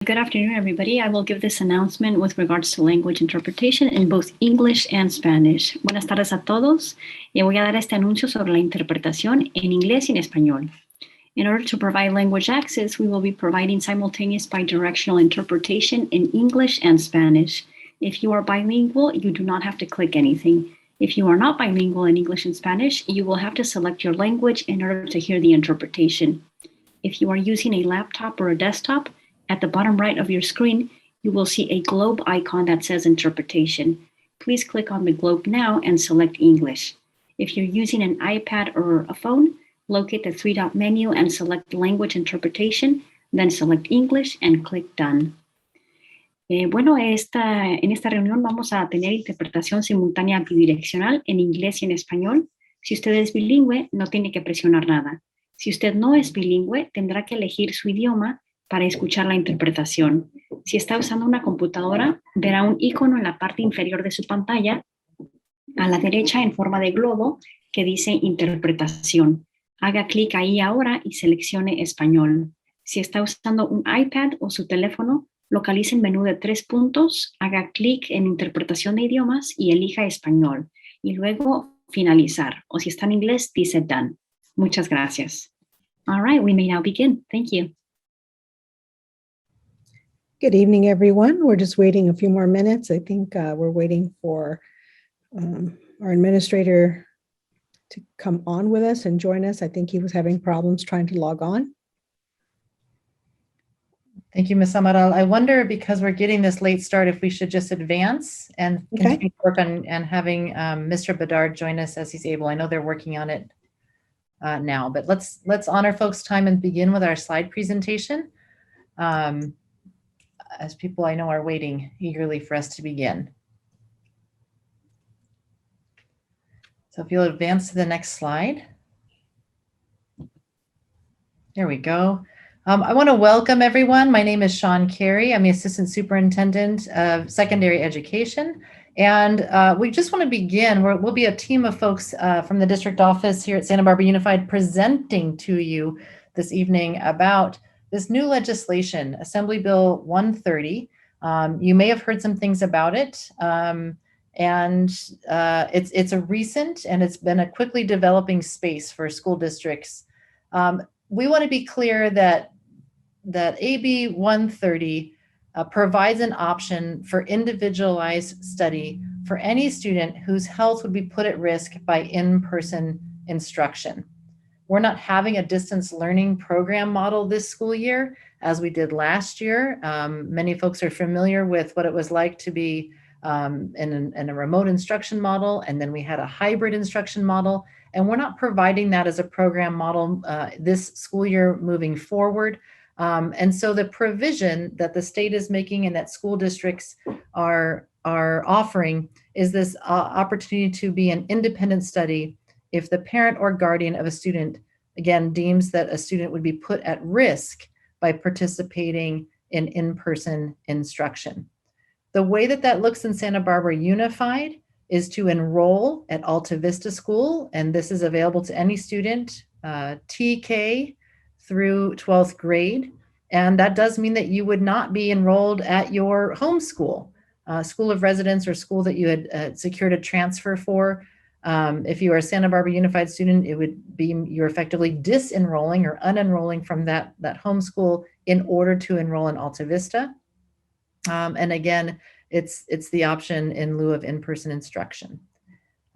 Good afternoon, everybody. I will give this announcement with regards to language interpretation in both English and Spanish. Buenas tardes a todos. Voy a dar este anuncio sobre la interpretación en inglés y en español. In order to provide language access, we will be providing simultaneous bidirectional interpretation in English and Spanish. If you are bilingual, you do not have to click anything. If you are not bilingual in English and Spanish, you will have to select your language in order to hear the interpretation. If you are using a laptop or a desktop, at the bottom right of your screen, you will see a globe icon that says interpretation. Please click on the globe now and select English. If you're using an iPad or a phone, locate the three-dot menu and select language interpretation, then select English and click done. En esta reunión vamos a tener interpretación simultánea bidireccional en inglés y en español. Si usted es bilingüe, no tiene que presionar nada. Si usted no es bilingüe, tendrá que elegir su idioma para escuchar la interpretación. Si está usando una computadora, verá un icono en la parte inferior de su pantalla, a la derecha en forma de globo, que dice interpretación. Haga clic ahí ahora y seleccione español. Si está usando un iPad o su teléfono, localice el menú de 3 puntos, haga clic en interpretación de idiomas y elija español. Y luego finalizar. O si está en inglés, dice done. Muchas gracias. All right, we may now begin. Thank you. Good evening, everyone. We're just waiting a few more minutes. I think we're waiting for our administrator to come on with us and join us. I think he was having problems trying to log on. Thank you, Ms. Amaral. I wonder, because we're getting this late start, if we should just advance and continue to work on and having Mr. Bedard join us as he's able. I know they're working on it now, but let's honor folks' time and begin with our slide presentation. As people I know are waiting eagerly for us to begin. So if you'll advance to the next slide. There we go. I want to welcome everyone. My name is Sean Carey. I'm the Assistant Superintendent of Secondary Education. And we just want to begin. We'll be a team of folks from the district office here at Santa Barbara Unified presenting to you this evening about this new legislation, Assembly Bill 130. You may have heard some things about it, and it's a recent and it's been a quickly developing space for school districts. We want to be clear that AB 130 provides an option for individualized study for any student whose health would be put at risk by in-person instruction. We're not having a distance learning program model this school year as we did last year. Many folks are familiar with what it was like to be in a remote instruction model, and then we had a hybrid instruction model, and we're not providing that as a program model this school year moving forward. And so the provision that the state is making and that school districts are offering is this opportunity to be an independent study if the parent or guardian of a student, again, deems that a student would be put at risk by participating in in-person instruction. The way that looks in Santa Barbara Unified is to enroll at Alta Vista School, and this is available to any student, TK through 12th grade. And that does mean that you would not be enrolled at your home school, school of residence or school that you had secured a transfer for. If you are a Santa Barbara Unified student, it would be you're effectively disenrolling or unenrolling from that homeschool in order to enroll in Alta Vista. And again, it's the option in lieu of in-person instruction.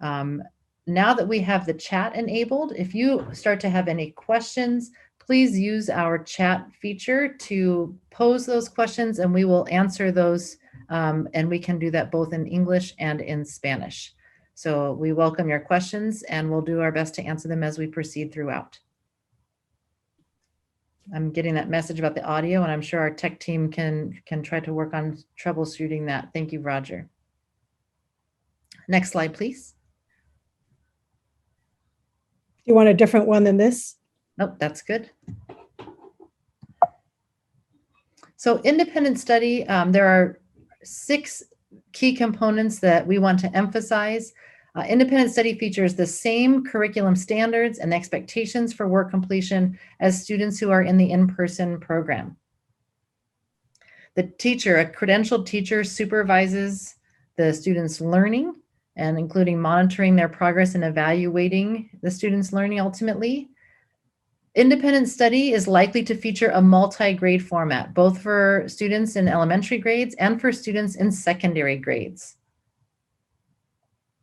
Now that we have the chat enabled, if you start to have any questions, please use our chat feature to pose those questions and we will answer those. And we can do that both in English and in Spanish. So we welcome your questions and we'll do our best to answer them as we proceed throughout. I'm getting that message about the audio and I'm sure our tech team can try to work on troubleshooting that. Thank you, Roger. Next slide, please. You want a different one than this? Nope, that's good. So independent study, there are 6 key components that we want to emphasize. Independent study features the same curriculum standards and expectations for work completion as students who are in the in-person program. The teacher, a credentialed teacher, supervises the students' learning and including monitoring their progress and evaluating the students' learning ultimately. Independent study is likely to feature a multi-grade format, both for students in elementary grades and for students in secondary grades.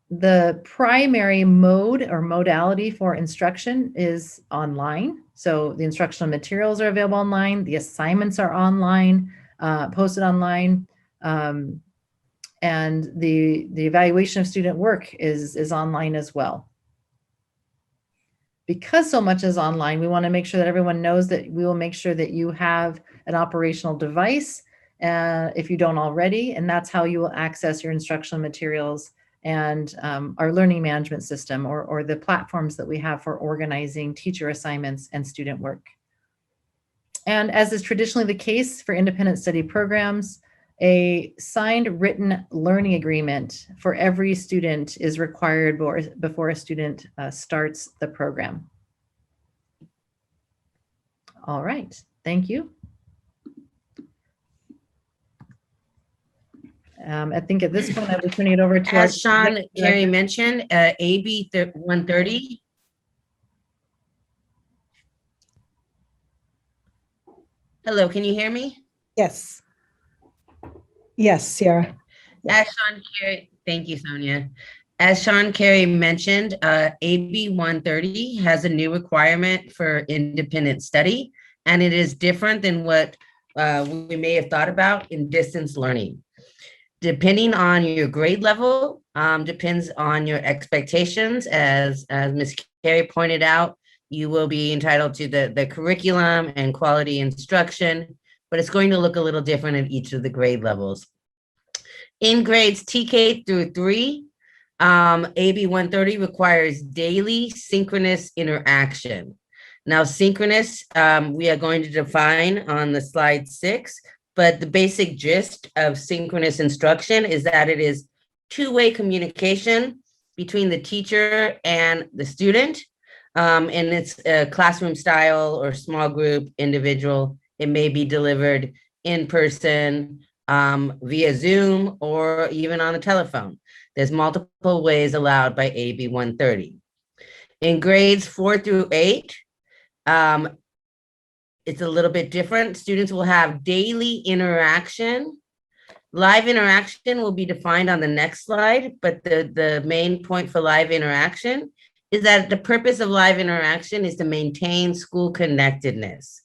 The primary mode or modality for instruction is online. So the instructional materials are available online, the assignments are online, posted online, and the evaluation of student work is online as well. Because so much is online, we want to make sure that everyone knows that we will make sure that you have an operational device if you don't already, and that's how you will access your instructional materials and our learning management system or the platforms that we have for organizing teacher assignments and student work. And as is traditionally the case for independent study programs, a signed written learning agreement for every student is required before a student starts the program. All right, thank you. I think at this point I'll be turning it over to As Sean Carey mentioned, AB 130. Hello, can you hear me? Yes. Yes, Sierra. As Sean Carey, thank you, Sonia. As Sean Carey mentioned, AB 130 has a new requirement for independent study, and it is different than what we may have thought about in distance learning. Depending on your grade level, depends on your expectations. As Ms. Carey pointed out, you will be entitled to the curriculum and quality instruction, but it's going to look a little different at each of the grade levels. In grades TK through 3, AB 130 requires daily synchronous interaction. Now, synchronous, we are going to define on the slide 6, but the basic gist of synchronous instruction is that it is two-way communication between the teacher and the student. And it's a classroom style or small group, individual. It may be delivered in person, via Zoom, or even on the telephone. There's multiple ways allowed by AB 130. In grades 4 through 8, it's a little bit different. Students will have daily interaction. Live interaction will be defined on the next slide, but the main point for live interaction is that the purpose of live interaction is to maintain school connectedness.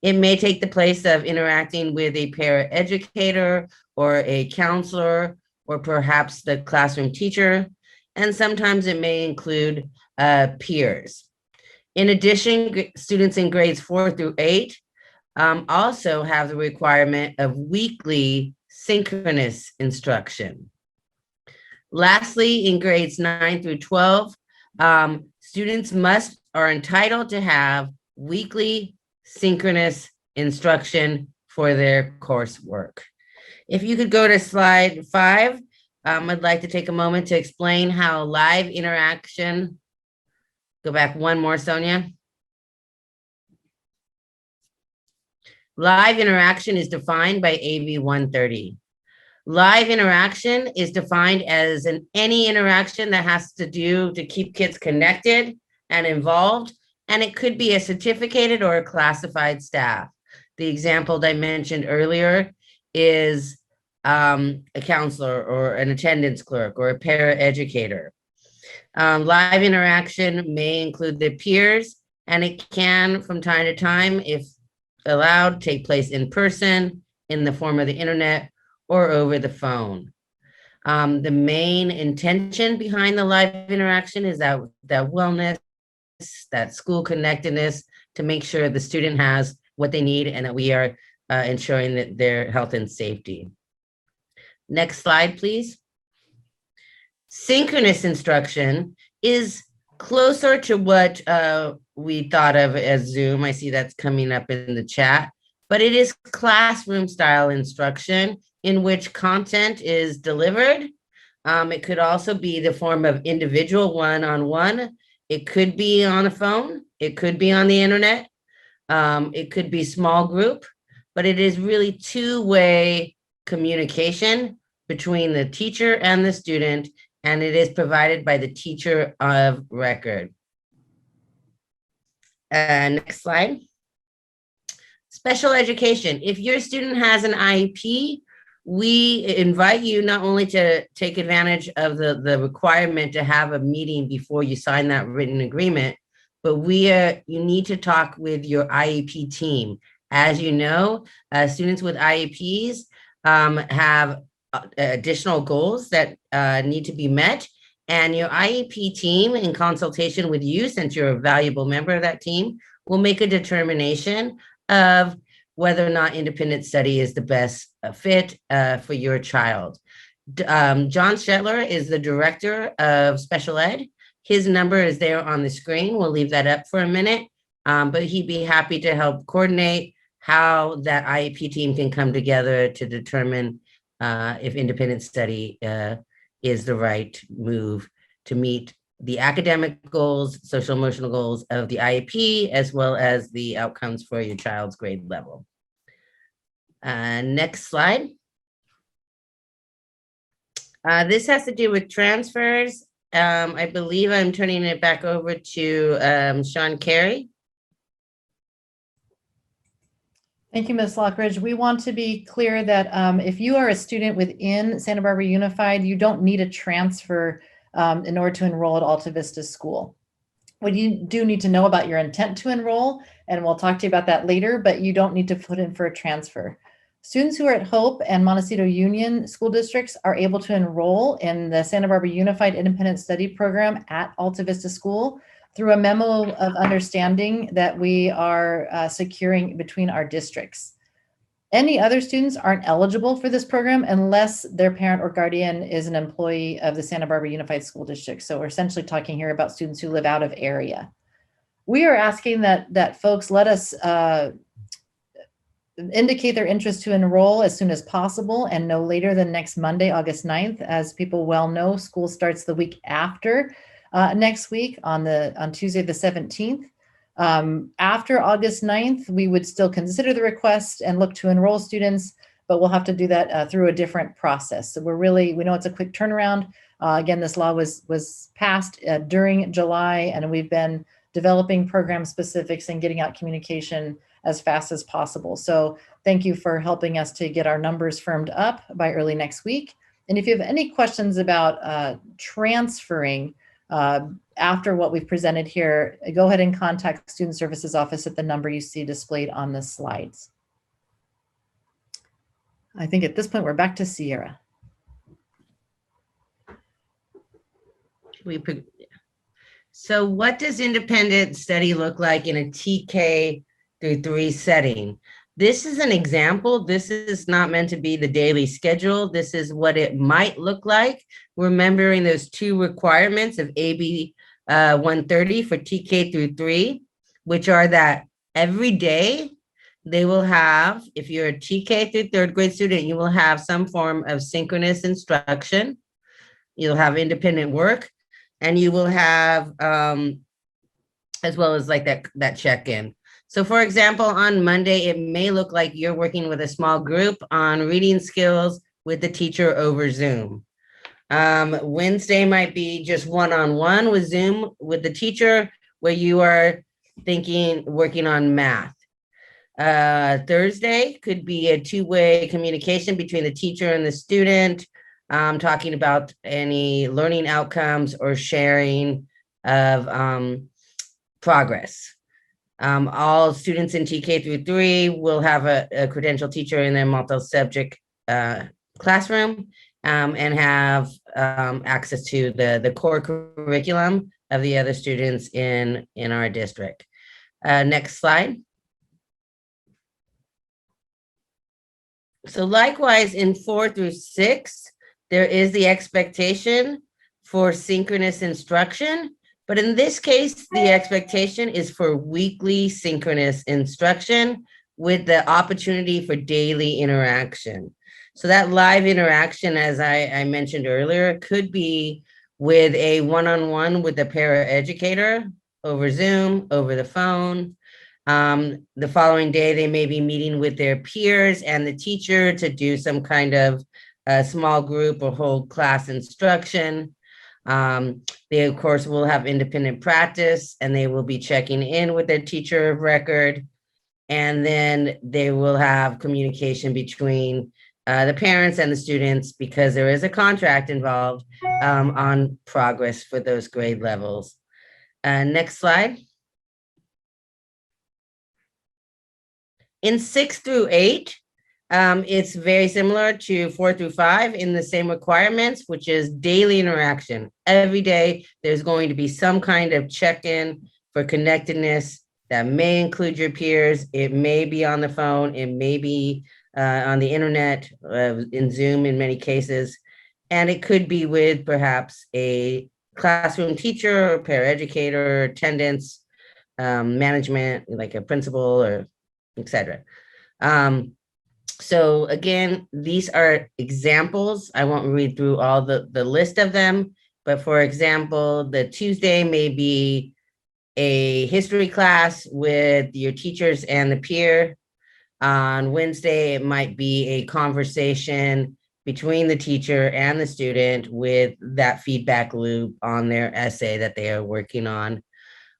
It may take the place of interacting with a paraeducator or a counselor, or perhaps the classroom teacher, and sometimes it may include peers. In addition, students in grades 4 through 8 also have the requirement of weekly synchronous instruction. Lastly, in grades 9 through 12, students are entitled to have weekly synchronous instruction for their coursework. If you could go to slide 5, I'd like to take a moment to explain how live interaction. Go back one more, Sonia. Live interaction is defined by AB 130. Live interaction is defined as any interaction that has to do to keep kids connected and involved, and it could be a certificated or a classified staff. The example that I mentioned earlier is a counselor or an attendance clerk or a paraeducator. Live interaction may include the peers, and it can, from time to time, if allowed, take place in person, in the form of the internet, or over the phone. The main intention behind the live interaction is that wellness, that school connectedness, to make sure the student has what they need and that we are ensuring that their health and safety. Next slide, please. Synchronous instruction is closer to what we thought of as Zoom. I see that's coming up in the chat, but it is classroom style instruction in which content is delivered. It could also be the form of individual one-on-one. It could be on a phone. It could be on the internet. It could be small group, but it is really two-way communication between the teacher and the student, and it is provided by the teacher of record. Next slide. Special education. If your student has an IEP, we invite you not only to take advantage of the requirement to have a meeting before you sign that written agreement, but you need to talk with your IEP team. As you know, students with IEPs have additional goals that need to be met, and your IEP team, in consultation with you, since you're a valuable member of that team, will make a determination of whether or not independent study is the best fit for your child. John Shetler is the director of special ed. His number is there on the screen. We'll leave that up for a minute, but he'd be happy to help coordinate how that IEP team can come together to determine if independent study is the right move to meet the academic goals, social emotional goals of the IEP, as well as the outcomes for your child's grade level. Next slide. This has to do with transfers. I believe I'm turning it back over to Sean Carey. Thank you, Ms. Lockridge. We want to be clear that if you are a student within Santa Barbara Unified, you don't need a transfer in order to enroll at Alta Vista School. What you do need to know about your intent to enroll, and we'll talk to you about that later, but you don't need to put in for a transfer. Students who are at Hope and Montecito Union school districts are able to enroll in the Santa Barbara Unified Independent Study Program at Alta Vista School through a memo of understanding that we are securing between our districts. Any other students aren't eligible for this program unless their parent or guardian is an employee of the Santa Barbara Unified School District. So we're essentially talking here about students who live out of area. We are asking that folks let us indicate their interest to enroll as soon as possible and no later than next Monday, August 9th. As people well know, school starts the week after next week on Tuesday the 17th. After August 9th, we would still consider the request and look to enroll students, but we'll have to do that through a different process. So we know it's a quick turnaround. Again, this law was passed during July, and we've been developing program specifics and getting out communication as fast as possible. So thank you for helping us to get our numbers firmed up by early next week. And if you have any questions about transferring after what we've presented here, go ahead and contact Student Services Office at the number you see displayed on the slides. I think at this point, we're back to Sierra. So what does independent study look like in a TK-12 setting? This is an example. This is not meant to be the daily schedule. This is what it might look like, remembering those two requirements of AB 130 for TK-12, which are that every day they will have, if you're a TK through third grade student, you will have some form of synchronous instruction. You'll have independent work, and you will have, as well as like that check-in. So for example, on Monday, it may look like you're working with a small group on reading skills with the teacher over Zoom. Wednesday might be just one-on-one with Zoom with the teacher, where you are working on math. Thursday could be a two-way communication between the teacher and the student, talking about any learning outcomes or sharing of progress. All students in TK-12 will have a credential teacher in their multi-subject classroom and have access to the core curriculum of the other students in our district. Next slide. So likewise, in 4 through 6, there is the expectation for synchronous instruction. But in this case, the expectation is for weekly synchronous instruction with the opportunity for daily interaction. So that live interaction, as I mentioned earlier, could be with a one-on-one with a paraeducator over Zoom, over the phone. The following day, they may be meeting with their peers and the teacher to do some kind of small group or whole class instruction. They, of course, will have independent practice, and they will be checking in with their teacher of record. And then they will have communication between the parents and the students, because there is a contract involved on progress for those grade levels. Next slide. In 6 through 8, it's very similar to 4 through 5 in the same requirements, which is daily interaction. Every day, there's going to be some kind of check-in for connectedness that may include your peers. It may be on the phone. It may be on the internet, in Zoom in many cases. And it could be with perhaps a classroom teacher, or paraeducator, attendance, management, like a principal, or etc. So again, these are examples. I won't read through all the list of them, but for example, the Tuesday may be a history class with your teachers and the peer. On Wednesday, it might be a conversation between the teacher and the student with that feedback loop on their essay that they are working on.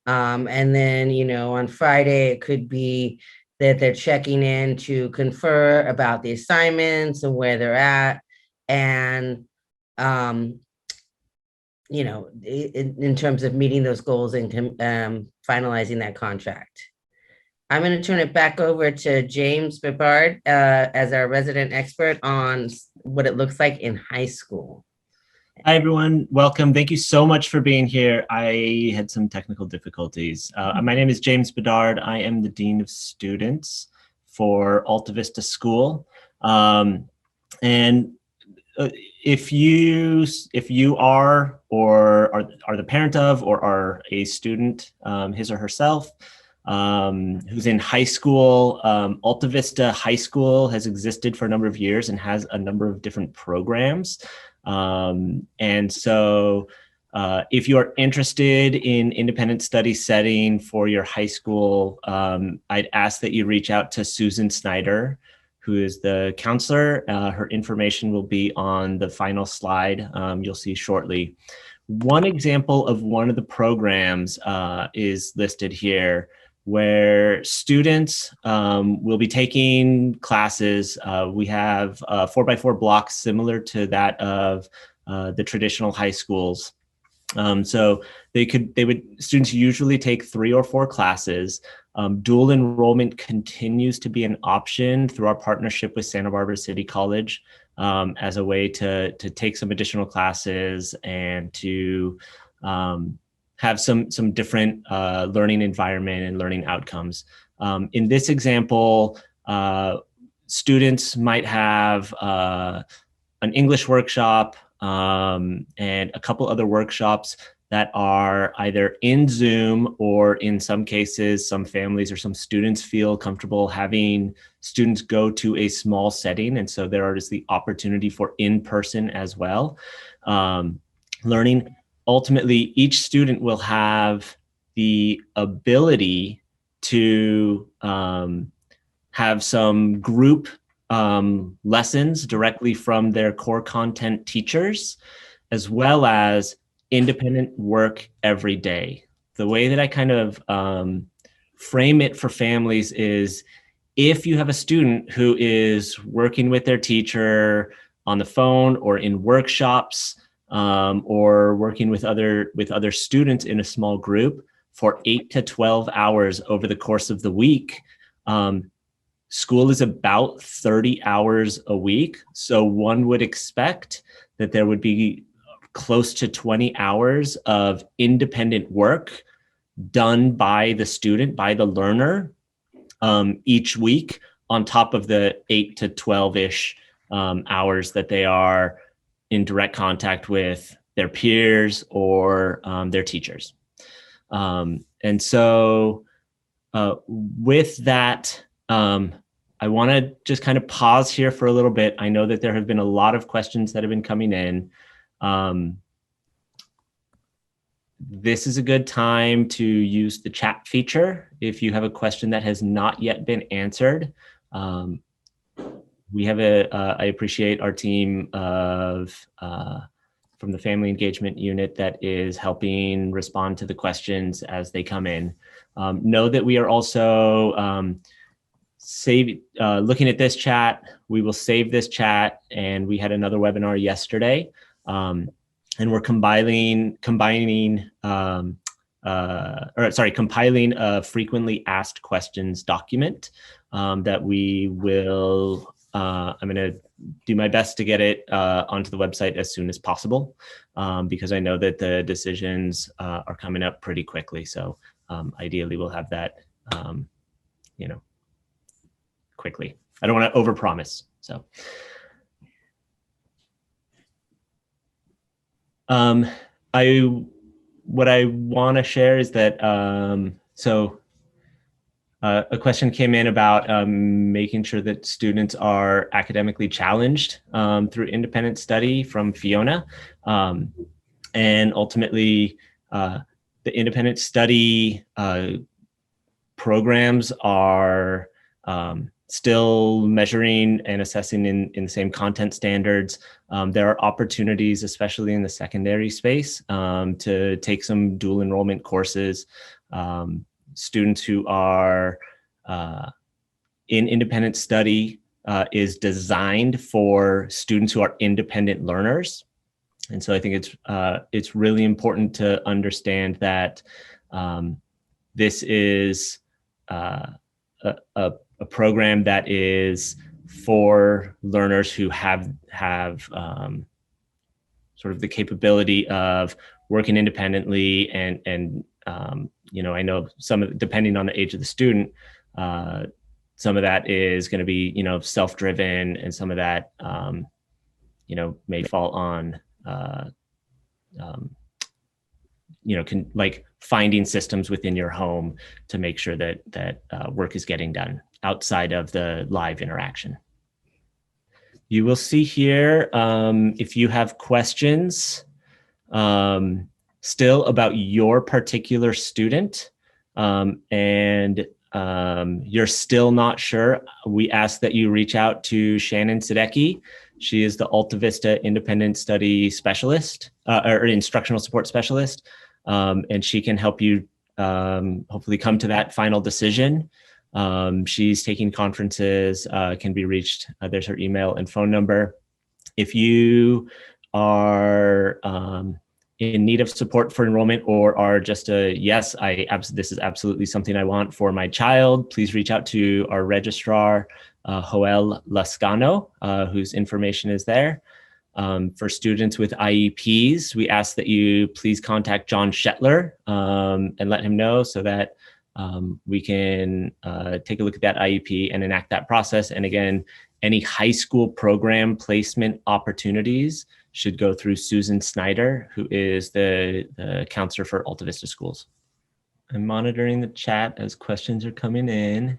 And then, on Friday, it could be that they're checking in to confer about the assignments and where they're at. And, in terms of meeting those goals and finalizing that contract. I'm going to turn it back over to James Bibbard as our resident expert on what it looks like in high school. Hi, everyone. Welcome. Thank you so much for being here. I had some technical difficulties. My name is James Bedard. I am the Dean of Students for Alta Vista School. If you are or are the parent of or are a student, his or herself, who's in high school, Alta Vista High School has existed for a number of years and has a number of different programs. And so if you are interested in independent study setting for your high school, I'd ask that you reach out to Susan Snyder, who is the counselor. Her information will be on the final slide you'll see shortly. One example of one of the programs is listed here, where students will be taking classes. We have 4x4 blocks similar to that of the traditional high schools. So students usually take 3 or 4 classes. Dual enrollment continues to be an option through our partnership with Santa Barbara City College as a way to take some additional classes and to have some different learning environment and learning outcomes. In this example, students might have an English workshop and a couple other workshops that are either in Zoom, or in some cases, some families or some students feel comfortable having students go to a small setting. And so there is the opportunity for in-person as well. Learning. Ultimately, each student will have the ability to have some group lessons directly from their core content teachers, as well as independent work every day. The way that I kind of frame it for families is, if you have a student who is working with their teacher on the phone or in workshops, or working with other students in a small group for 8 to 12 hours over the course of the week. School is about 30 hours a week. So one would expect that there would be close to 20 hours of independent work done by the student, by the learner, each week, on top of the 8 to 12-ish hours that they are in direct contact with their peers or their teachers. And so with that, I want to just kind of pause here for a little bit. I know that there have been a lot of questions that have been coming in. this is a good time to use the chat feature if you have a question that has not yet been answered. We have I appreciate our team from the Family Engagement Unit that is helping respond to the questions as they come in. Know that we are also looking at this chat. We will save this chat, and we had another webinar yesterday. And we're compiling a frequently asked questions document that we will, I'm gonna do my best to get it onto the website as soon as possible, because I know that the decisions are coming up pretty quickly. So ideally we'll have that, quickly. I don't want to overpromise, so. What I want to share is that, a question came in about making sure that students are academically challenged through independent study from Fiona. And ultimately, the independent study programs are still measuring and assessing in the same content standards. There are opportunities, especially in the secondary space, to take some dual enrollment courses. Students who are in independent study is designed for students who are independent learners. And so I think it's really important to understand that this is a program that is for learners who have sort of the capability of working independently, and I know depending on the age of the student, some of that is going to be self-driven, and some of that may fall on like finding systems within your home to make sure that work is getting done outside of the live interaction. You will see here, if you have questions still about your particular student, and you're still not sure, we ask that you reach out to Shannon Sadecki. She is the Alta Vista Independent Study Specialist, or Instructional Support Specialist, and she can help you hopefully come to that final decision. She's taking conferences, can be reached. There's her email and phone number. If you are in need of support for enrollment, or are just yes, this is absolutely something I want for my child, please reach out to our registrar, Joel Lascano, whose information is there. For students with IEPs, we ask that you please contact John Shetler and let him know, so that we can take a look at that IEP and enact that process. And again, any high school program placement opportunities should go through Susan Snyder, who is the counselor for Alta Vista Schools. I'm monitoring the chat as questions are coming in.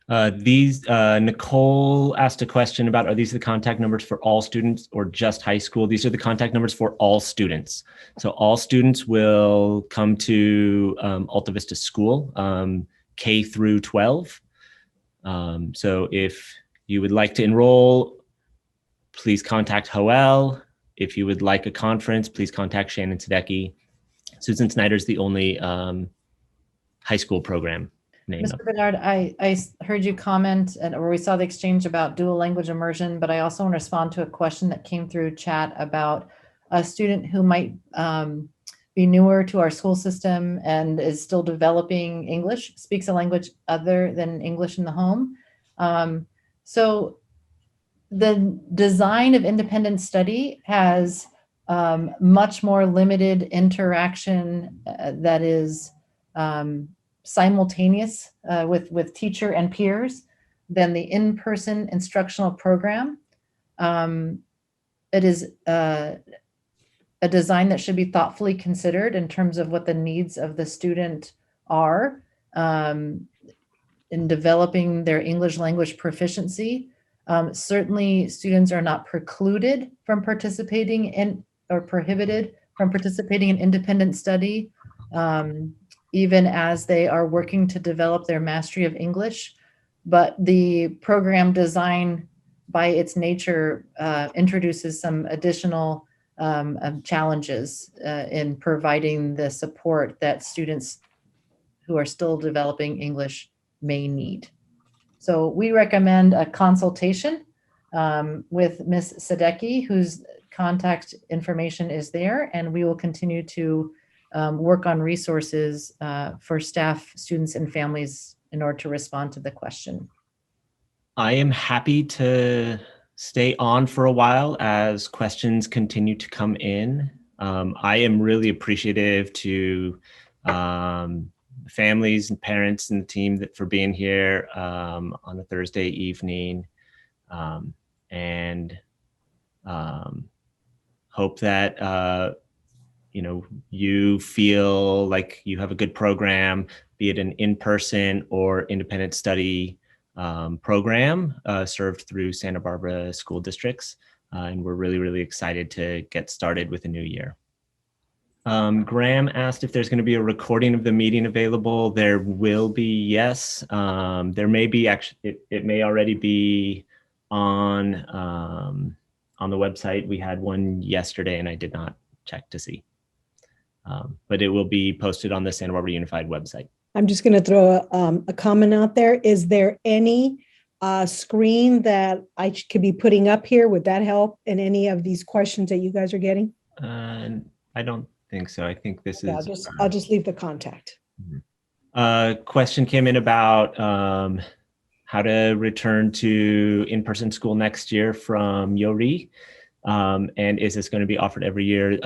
Nicole asked a question about, are these the contact numbers for all students or just high school? These are the contact numbers for all students. So all students will come to Alta Vista School, K through 12. So if you would like to enroll, please contact Joel. If you would like a conference, please contact Shannon Sadecki. Susan Snyder is the only high school program. Mr. Bernard, I heard you comment, or we saw the exchange about dual language immersion, but I also want to respond to a question that came through chat about a student who might be newer to our school system and is still developing English, speaks a language other than English in the home. So the design of independent study has much more limited interaction that is simultaneous with teacher and peers than the in-person instructional program. It is a design that should be thoughtfully considered in terms of what the needs of the student are in developing their English language proficiency. Certainly, students are not precluded from participating in, or prohibited from participating in independent study, even as they are working to develop their mastery of English. But the program design by its nature introduces some additional challenges in providing the support that students who are still developing English may need. So we recommend a consultation with Ms. Sadecki, whose contact information is there, and we will continue to work on resources for staff, students, and families in order to respond to the question. I am happy to stay on for a while as questions continue to come in. I am really appreciative to families and parents and the team for being here on a Thursday evening, and hope that you feel like you have a good program, be it an in-person or independent study program served through Santa Barbara school districts. And we're really, really excited to get started with a new year. Graham asked if there's going to be a recording of the meeting available. There will be, yes. There may be, actually, it may already be on the website. We had one yesterday and I did not check to see. But it will be posted on the Santa Barbara Unified website. I'm just going to throw a comment out there. Is there any screen that I could be putting up here? Would that help in any of these questions that you guys are getting? I don't think so. I think this is. I'll just leave the contact. Question came in about how to return to in-person school next year from Yori, and is this going to be offered every year?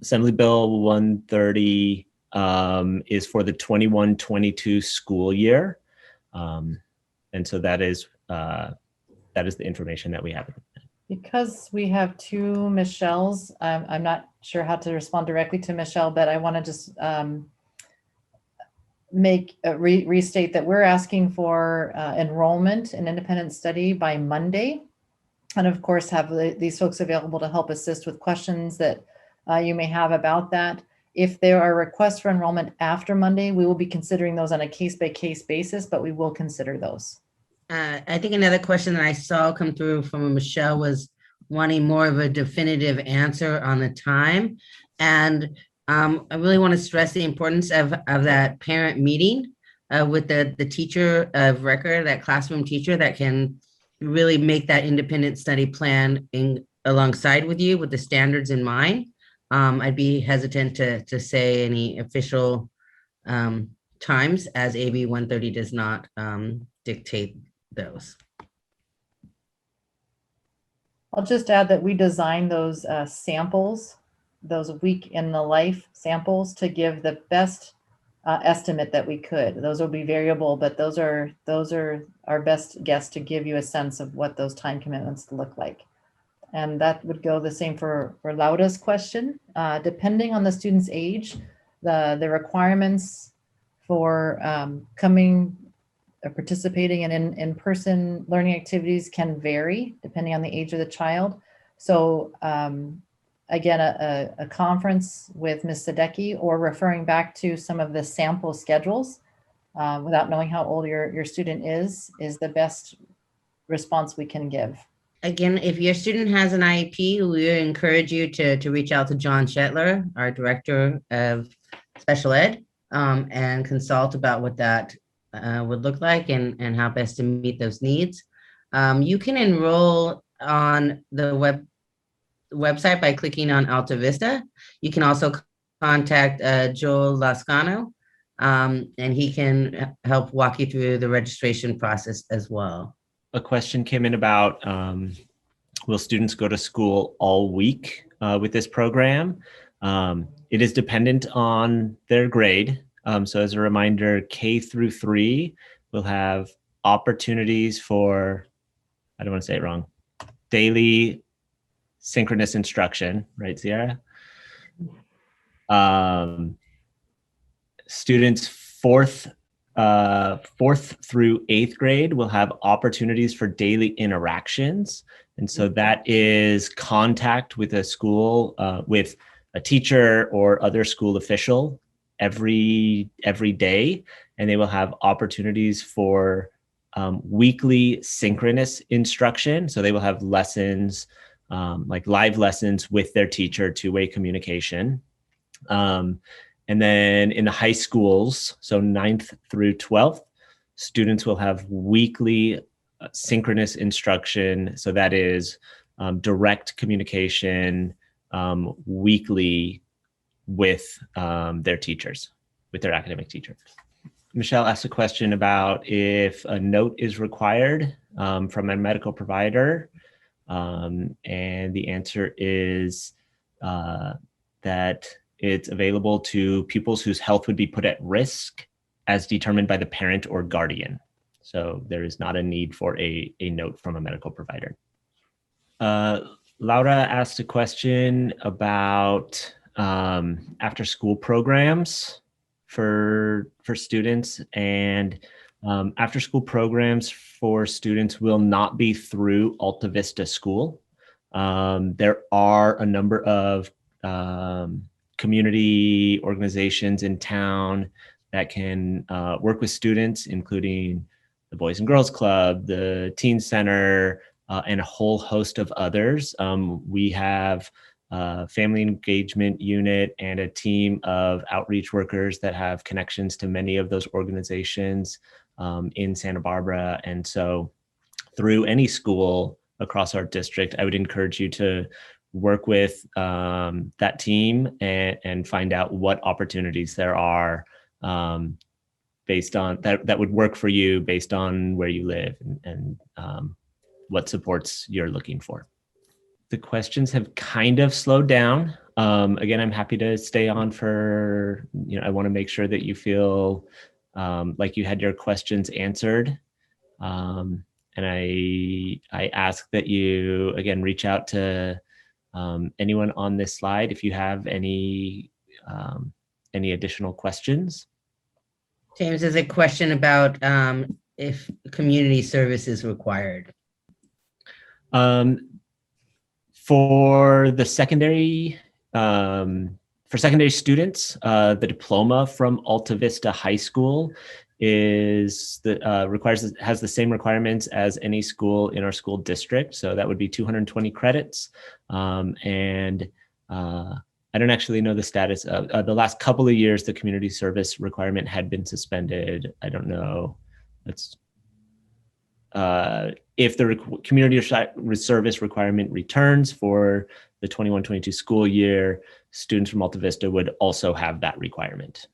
Assembly Bill 130 is for the 21-22 school year, and so that is the information that we have. Because we have two Michelles, I'm not sure how to respond directly to Michelle, but I want to just restate that we're asking for enrollment in independent study by Monday, and of course have these folks available to help assist with questions that you may have about that. If there are requests for enrollment after Monday, we will be considering those on a case-by-case basis, but we will consider those. I think another question that I saw come through from Michelle was wanting more of a definitive answer on the time. And I really want to stress the importance of that parent meeting with the teacher of record, that classroom teacher that can really make that independent study plan alongside with you with the standards in mind. I'd be hesitant to say any official times, as AB 130 does not dictate those. I'll just add that we designed those samples, those week in the life samples, to give the best estimate that we could. Those will be variable, but those are our best guess to give you a sense of what those time commitments look like. And that would go the same for Laura's question. Depending on the student's age, the requirements for participating in in-person learning activities can vary depending on the age of the child. So again, a conference with Ms. Sadecki or referring back to some of the sample schedules without knowing how old your student is the best response we can give. Again, if your student has an IEP, we encourage you to reach out to John Shetler, our Director of Special Ed, and consult about what that would look like and how best to meet those needs. You can enroll on the website by clicking on Alta Vista. You can also contact Joel Lascano, and he can help walk you through the registration process as well. A question came in about will students go to school all week with this program? It is dependent on their grade. So as a reminder, K through 3 will have opportunities for, I don't want to say it wrong, daily synchronous instruction, right, Sierra? Students 4th 4th through 8th grade will have opportunities for daily interactions. And so that is contact with a school, with a teacher or other school official every day. And they will have opportunities for weekly synchronous instruction. So they will have lessons, like live lessons with their teacher, two-way communication. And then in the high schools, so 9th through 12th, students will have weekly synchronous instruction. So that is direct communication weekly with their teachers, with their academic teachers. Michelle asked a question about if a note is required from a medical provider. And the answer is that it's available to pupils whose health would be put at risk as determined by the parent or guardian. So there is not a need for a note from a medical provider. Laura asked a question about after school programs for students, and after school programs for students will not be through Alta Vista School. There are a number of community organizations in town that can work with students, including the Boys and Girls Club, the Teen Center, and a whole host of others. We have a family engagement unit and a team of outreach workers that have connections to many of those organizations in Santa Barbara. And so through any school across our district, I would encourage you to work with that team and find out what opportunities there are based on that would work for you based on where you live and what supports you're looking for. The questions have kind of slowed down. Again, I'm happy to stay on for, I want to make sure that you feel like you had your questions answered. And I ask that you, again, reach out to anyone on this slide if you have any additional questions. James, there's a question about if community service is required. For the secondary, for secondary students, the diploma from Alta Vista High School has the same requirements as any school in our school district. So that would be 220 credits. And I don't actually know the status of the last couple of years, the community service requirement had been suspended. I don't know. That's if the community service requirement returns for the 21-22 school year, students from Alta Vista would also have that requirement.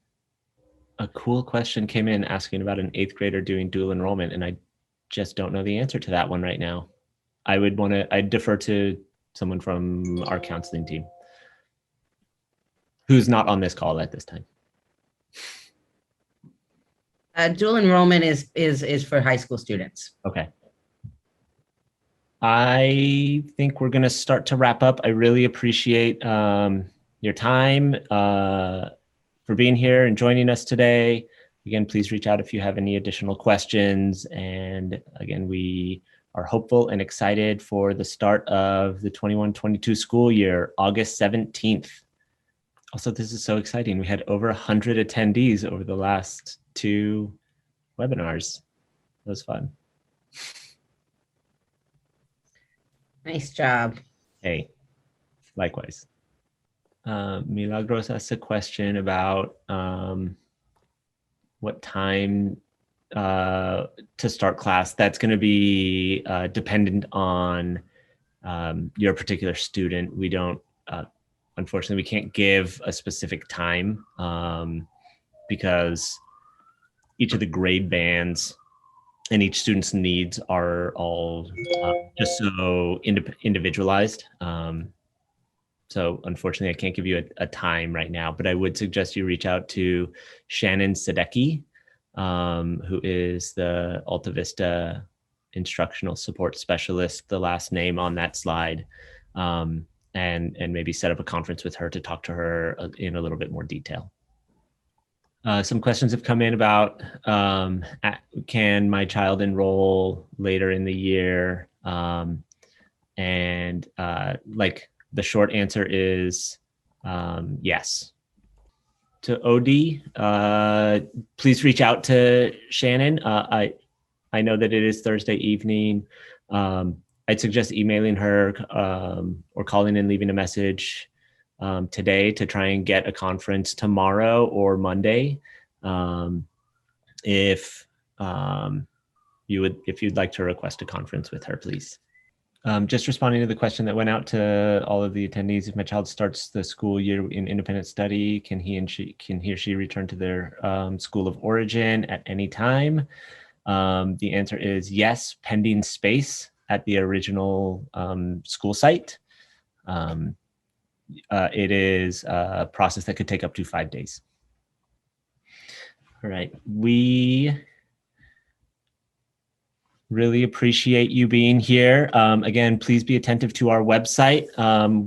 A cool question came in asking about an 8th grader doing dual enrollment, and I just don't know the answer to that one right now. I'd defer to someone from our counseling team who's not on this call at this time. Dual enrollment is for high school students. Okay. I think we're going to start to wrap up. I really appreciate your time for being here and joining us today. Again, please reach out if you have any additional questions. And again, we are hopeful and excited for the start of the 21-22 school year, August 17th. Also, this is so exciting. We had over 100 attendees over the last 2 webinars. It was fun. Nice job. Hey, likewise. Milagros asked a question about what time to start class. That's going to be dependent on your particular student. We don't, unfortunately, we can't give a specific time because each of the grade bands and each student's needs are all just so individualized. So unfortunately, I can't give you a time right now, but I would suggest you reach out to Shannon Sadecki, who is the Alta Vista instructional support specialist, the last name on that slide, and maybe set up a conference with her to talk to her in a little bit more detail. Some questions have come in about can my child enroll later in the year? And like the short answer is yes. To OD, please reach out to Shannon. I know that it is Thursday evening. I'd suggest emailing her or calling and leaving a message today to try and get a conference tomorrow or Monday. If you'd like to request a conference with her, please. Just responding to the question that went out to all of the attendees: if my child starts the school year in independent study, can he or she return to their school of origin at any time? The answer is yes, pending space at the original school site. It is a process that could take up to 5 days. All right, we really appreciate you being here. Again, please be attentive to our website.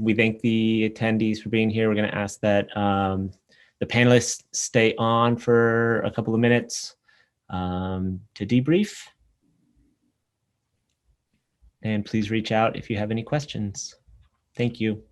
We thank the attendees for being here. We're going to ask that the panelists stay on for a couple of minutes to debrief. And please reach out if you have any questions. Thank you.